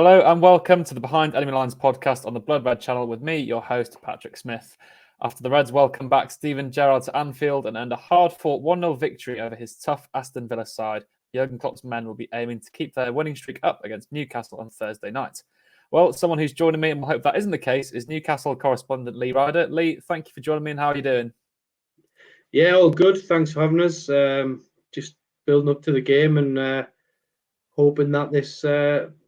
Hello and welcome to the Behind Enemy Lines podcast on the Blood Red channel with me, your host, Patrick Smith. After the Reds welcome back Steven Gerrard to Anfield and earned a hard-fought 1-0 victory over his tough Aston Villa side, Jurgen Klopp's men will be aiming to keep their winning streak up against Newcastle on Thursday night. Well, someone who's joining me, and we'll hope that isn't the case, is Newcastle correspondent Lee Ryder. Lee, thank you for joining me, and how are you doing? Yeah, all good. Thanks for having us. Just building up to the game and hoping that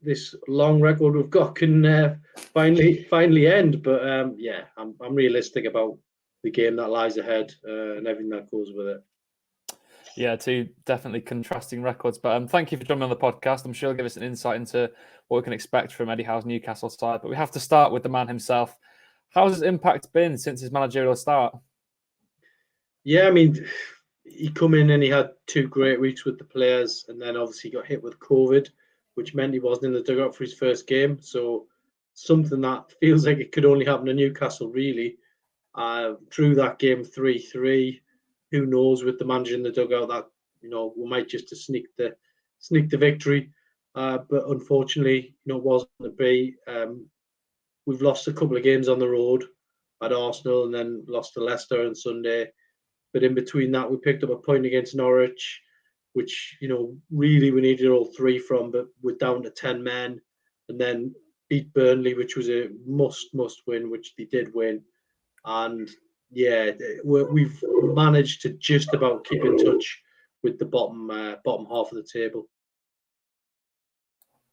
this long record we've got can finally end. But I'm realistic about the game that lies ahead and everything that goes with it. Yeah, two definitely contrasting records. But thank you for joining me on the podcast. I'm sure you'll give us an insight into what we can expect from Eddie Howe's Newcastle side. But we have to start with the man himself. How's his impact been since his managerial start? Yeah, I mean, he come in and he had two great weeks with the players, and then obviously got hit with COVID, which meant he wasn't in the dugout for his first game. So something that feels like it could only happen to Newcastle, really. Through that game 3-3, who knows with the manager in the dugout that we might just sneak the victory. But unfortunately, it wasn't to be. We've lost a couple of games on the road at Arsenal, and then lost to Leicester on Sunday. But in between that, we picked up a point against Norwich, which, really we needed all three from, but we're down to 10 men. And then beat Burnley, which was a must win, which they did win. And yeah, we've managed to just about keep in touch with the bottom half of the table.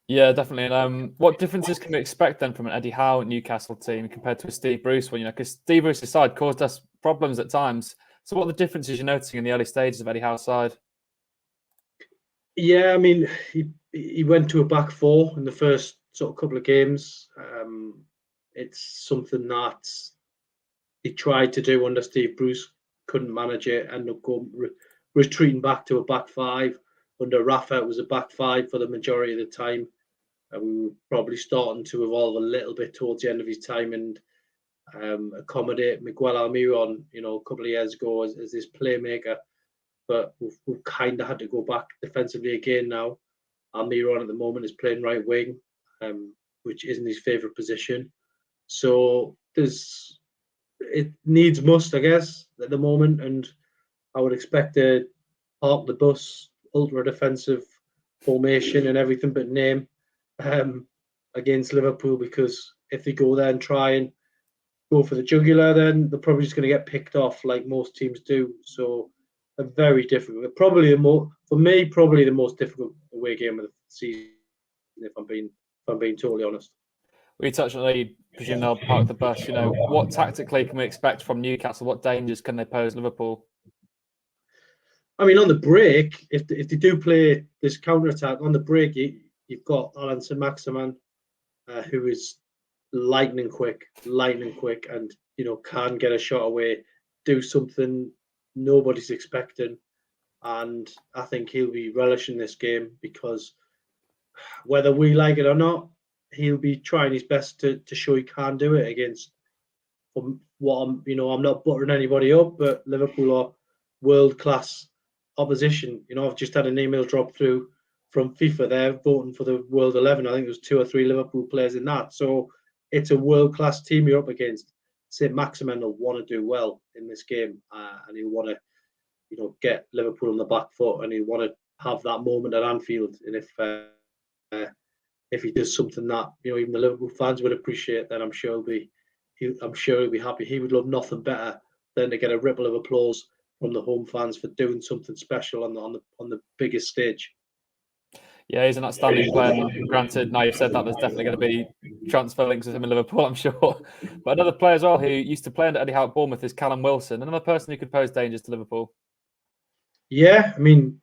Yeah, definitely. And what differences can we expect then from an Eddie Howe Newcastle team compared to a Steve Bruce one? Because Steve Bruce's side caused us problems at times. So what are the differences you're noticing in the early stages of Eddie Howe's side? Yeah, I mean, he went to a back four in the first sort of couple of games. It's something that he tried to do under Steve Bruce, couldn't manage it, ended up retreating back to a back five. Under Rafa, it was a back five for the majority of the time. We were probably starting to evolve a little bit towards the end of his time and accommodate Miguel Almiron, a couple of years ago as this playmaker. But we've kind of had to go back defensively again now. Almiron at the moment is playing right wing, which isn't his favourite position. So it needs must, I guess, at the moment. And I would expect a park the bus, ultra defensive formation and everything but name against Liverpool, because if they go there and try and go for the jugular, then they're probably just going to get picked off like most teams do. So a very difficult, probably the most difficult away game of the season, if I'm being totally honest. We touched on the presume they'll park the bus. What tactically can we expect from Newcastle? What dangers can they pose Liverpool? I mean, on the break, if they do play this counter-attack, on the break, you've got Allan Saint-Maximin, who is lightning quick, and can get a shot away, do something nobody's expecting, and I think he'll be relishing this game, because whether we like it or not, he'll be trying his best to show he can do it against what I'm not buttering anybody up, but Liverpool are world-class opposition. I've just had an email drop through from FIFA. They're voting for the World 11. I think there's 2 or 3 Liverpool players in that. So it's a world-class team you're up against. Saint-Maximin will want to do well in this game, and he'll want to, get Liverpool on the back foot, and he'll want to have that moment at Anfield. And if he does something that even the Liverpool fans would appreciate, then I'm sure he'll be happy. He would love nothing better than to get a ripple of applause from the home fans for doing something special on the biggest stage. Yeah, he's an outstanding player. Granted, now you've said that, there's definitely going to be transfer links with him in Liverpool, I'm sure. But another player as well who used to play under Eddie Howe at Bournemouth is Callum Wilson, another person who could pose dangers to Liverpool. Yeah, I mean,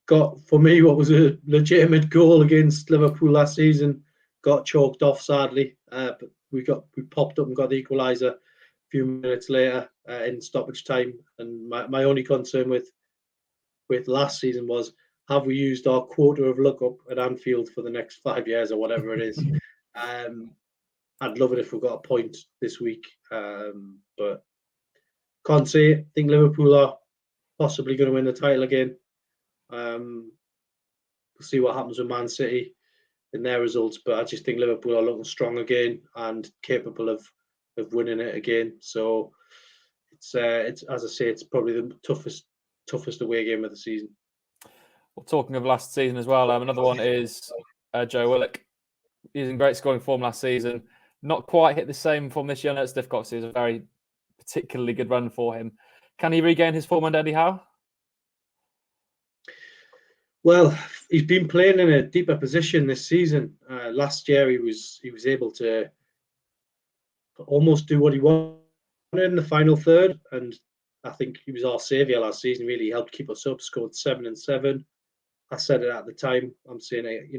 got, for me, what was a legitimate goal against Liverpool last season, got chalked off, sadly. But we popped up and got the equaliser a few minutes later in stoppage time. And my only concern with last season was, have we used our quota of luck up at Anfield for the next 5 years or whatever it is? I'd love it if we got a point this week, but can't say it. I think Liverpool are possibly going to win the title again. We'll see what happens with Man City. their results. But I just think Liverpool are looking strong again and capable of winning it again. So it's as I say, it's probably the toughest away game of the season. Well, talking of last season as well, another one is Joe Willock. Using great scoring form last season. Not quite hit the same form this year. It's difficult. It was a very particularly good run for him. Can he regain his form under Eddie Howe? Well, he's been playing in a deeper position this season. Last year, he was able to almost do what he wanted in the final third, and I think he was our saviour last season. Really, he helped keep us up. Scored 7 and 7. I said it at the time. I'm saying it.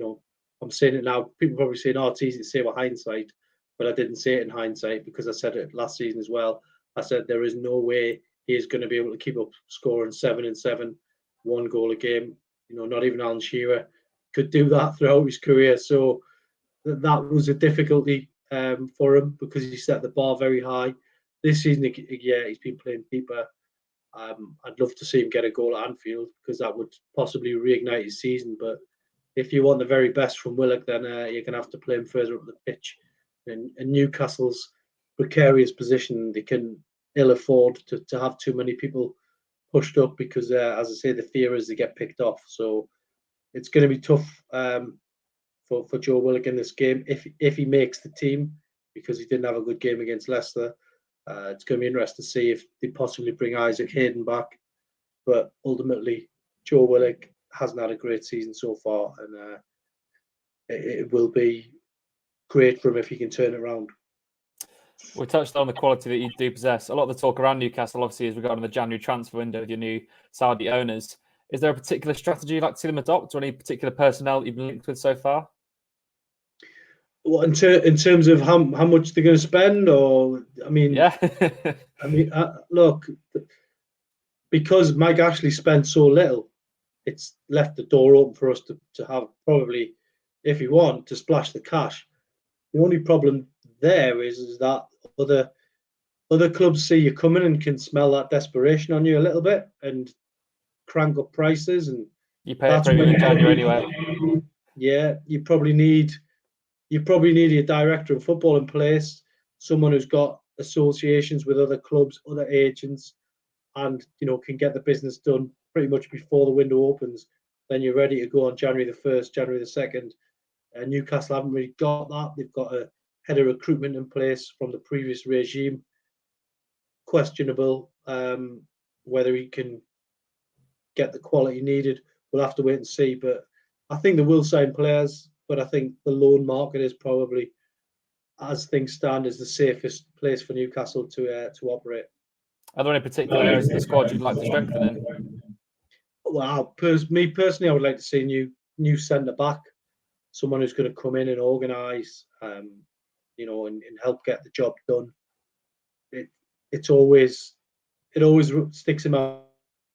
I'm saying it now. People probably saying, "Oh, it's easy to say with hindsight," but I didn't say it in hindsight because I said it last season as well. I said there is no way he is going to be able to keep up scoring 7 and 7, 1 goal a game. Not even Alan Shearer could do that throughout his career. So that was a difficulty for him because he set the bar very high. This season, yeah, he's been playing deeper. I'd love to see him get a goal at Anfield because that would possibly reignite his season. But if you want the very best from Willock, then you're going to have to play him further up the pitch. And Newcastle's precarious position, they can ill afford to have too many people pushed up because, as I say, the fear is they get picked off. So it's going to be tough for Joe Willock in this game if he makes the team because he didn't have a good game against Leicester. It's going to be interesting to see if they possibly bring Isaac Hayden back. But ultimately, Joe Willock hasn't had a great season so far, and it will be great for him if he can turn it around. We touched on the quality that you do possess. A lot of the talk around Newcastle, obviously, is regarding the January transfer window with your new Saudi owners. Is there a particular strategy you'd like to see them adopt, or any particular personnel that you've been linked with so far? Well, in terms of how much they're going to spend, or yeah, look, because Mike Ashley spent so little, it's left the door open for us to have probably, if you want, to splash the cash. The only problem there is that other clubs see you coming and can smell that desperation on you a little bit and crank up prices, and you pay a premium in January anyway. Yeah, you probably need a director of football in place, someone who's got associations with other clubs, other agents, and can get the business done pretty much before the window opens. Then you're ready to go on January the 1st, January the 2nd. Newcastle haven't really got that. They've got a head of recruitment in place from the previous regime. Questionable whether he can get the quality needed. We'll have to wait and see. But I think they will sign players. But I think the loan market is probably, as things stand, is the safest place for Newcastle to operate. Are there any particular areas of the squad you'd like to strengthen in? Well, me personally, I would like to see a new centre back, someone who's going to come in and organise, and help get the job done. It always sticks in my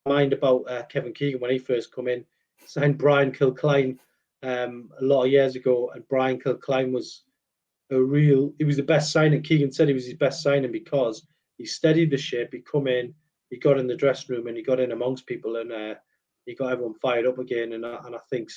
mind about Kevin Keegan when he first come in, signed Brian Kilcline a lot of years ago, and Brian Kilcline was he was the best signing. Keegan said he was his best signing because he steadied the ship. He come in, he got in the dressing room, and he got in amongst people, and he got everyone fired up again. And I think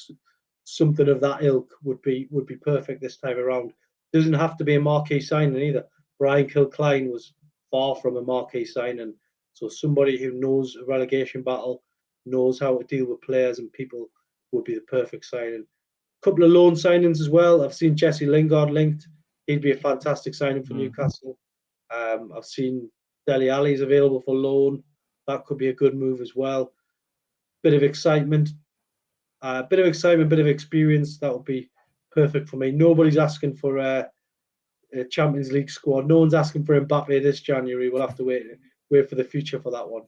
something of that ilk would be perfect this time around. Doesn't have to be a marquee signing either. Brian Kilcline was far from a marquee signing, so somebody who knows a relegation battle, knows how to deal with players and people would be the perfect signing. A couple of loan signings as well. I've seen Jesse Lingard linked. He'd be a fantastic signing for Newcastle. I've seen Dele Alli's available for loan. That could be a good move as well. Bit of excitement, bit of experience. That would be perfect for me. Nobody's asking for a Champions League squad. No one's asking for Mbappe this January. We'll have to wait for the future for that one.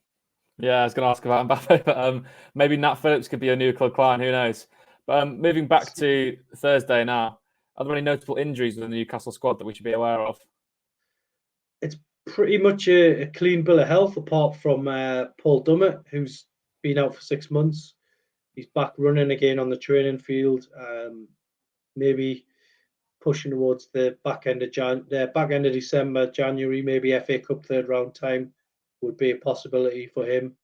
Yeah, I was going to ask about Mbappe, but maybe Nat Phillips could be a new club client. Who knows? But moving back to Thursday now, are there any notable injuries within the Newcastle squad that we should be aware of? It's pretty much a clean bill of health, apart from Paul Dummett, who's been out for 6 months. He's back running again on the training field. Maybe pushing towards the back end of December, January, maybe FA Cup third round time would be a possibility for him.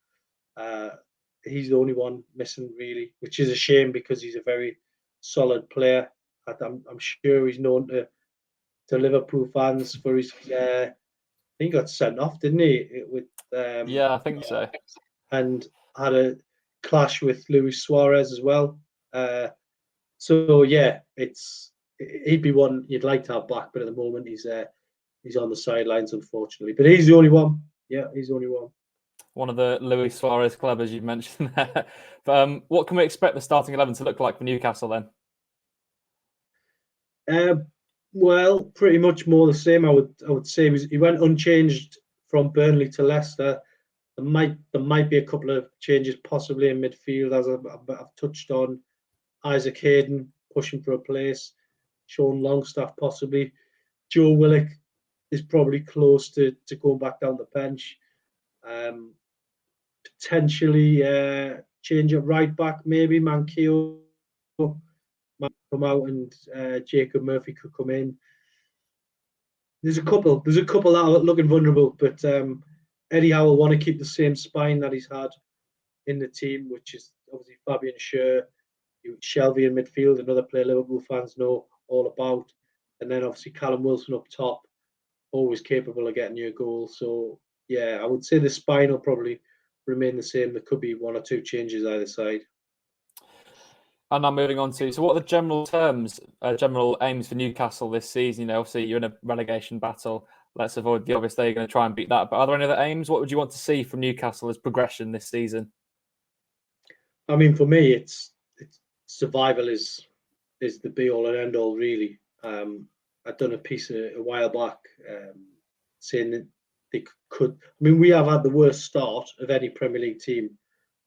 He's the only one missing, really, which is a shame because he's a very solid player. I'm sure he's known to Liverpool fans for his. I think he got sent off, didn't he? Yeah, I think so. And had a clash with Luis Suarez as well. So yeah, he'd be one you'd like to have back, but at the moment he's on the sidelines, unfortunately. But he's the only one. Yeah, he's the only one. One of the Luis Suarez club, as you mentioned there. But what can we expect the starting 11 to look like for Newcastle then? Well, pretty much more the same. I would say he went unchanged from Burnley to Leicester. There might be a couple of changes possibly in midfield, as I've touched on. Isaac Hayden pushing for a place. Sean Longstaff possibly. Joe Willock is probably close to going back down the bench. Potentially change at right back, maybe Manquillo might come out and Jacob Murphy could come in. There's a couple that are looking vulnerable, but Eddie Howe will want to keep the same spine that he's had in the team, which is obviously Fabian Schär, Shelvey in midfield, another player Liverpool fans know all about, and then obviously Callum Wilson up top, always capable of getting you a goal. So yeah, I would say the spine will probably remain the same. There could be one or two changes either side. And now moving on to, so what are the general aims for Newcastle this season? Obviously you're in a relegation battle. Let's avoid the obvious. They're going to try and beat that. But are there any other aims? What would you want to see from Newcastle as progression this season? I mean, for me, it's survival is the be all and end all, really. I'd done a piece a while back saying that they could. I mean, we have had the worst start of any Premier League team,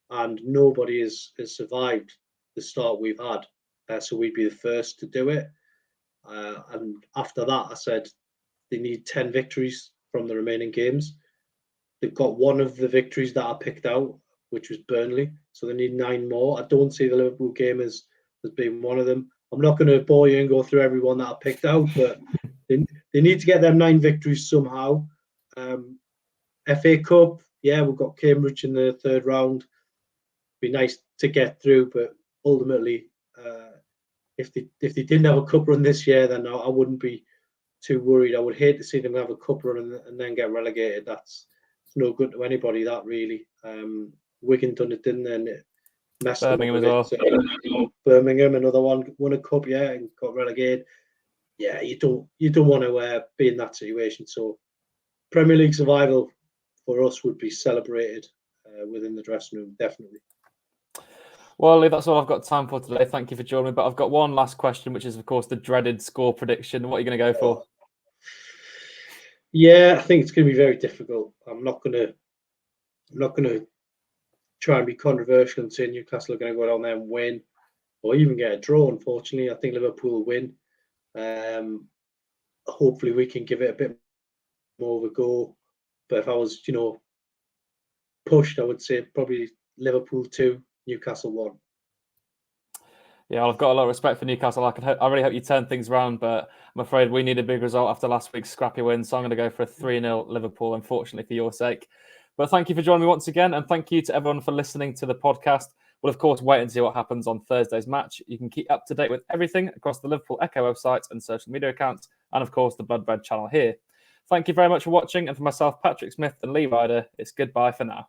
and nobody has survived the start we've had. So we'd be the first to do it. And after that, I said they need 10 victories from the remaining games. They've got one of the victories that I picked out, which was Burnley. So they need 9 more. I don't see the Liverpool game as being one of them. I'm not going to bore you and go through everyone that I picked out, but they need to get them 9 victories somehow. FA Cup, yeah, we've got Cambridge in the 3rd round. Be nice to get through, but ultimately, if they didn't have a cup run this year, then I wouldn't be too worried. I would hate to see them have a cup run and then get relegated. It's no good to anybody, that really. Wigan done it, didn't they? And it messed Birmingham them up as well. So, Birmingham, another one, won a cup, yeah, and got relegated. Yeah, you don't want to be in that situation. So Premier League survival for us would be celebrated within the dressing room, definitely. Well, Lee, that's all I've got time for today. Thank you for joining me. But I've got one last question, which is, of course, the dreaded score prediction. What are you going to go for? Yeah, I think it's going to be very difficult. I'm not going to try and be controversial and say Newcastle are going to go down there and win, or even get a draw. Unfortunately, I think Liverpool will win. Hopefully, we can give it a bit more of a go. But if I was, pushed, I would say probably Liverpool 2, Newcastle 1. Yeah, I've got a lot of respect for Newcastle. I really hope you turn things around, but I'm afraid we need a big result after last week's scrappy win. So I'm going to go for a 3-0 Liverpool, unfortunately, for your sake. But thank you for joining me once again, and thank you to everyone for listening to the podcast. We'll, of course, wait and see what happens on Thursday's match. You can keep up to date with everything across the Liverpool Echo website and social media accounts, and, of course, the Blood Red channel here. Thank you very much for watching, and for myself, Patrick Smith and Lee Ryder, it's goodbye for now.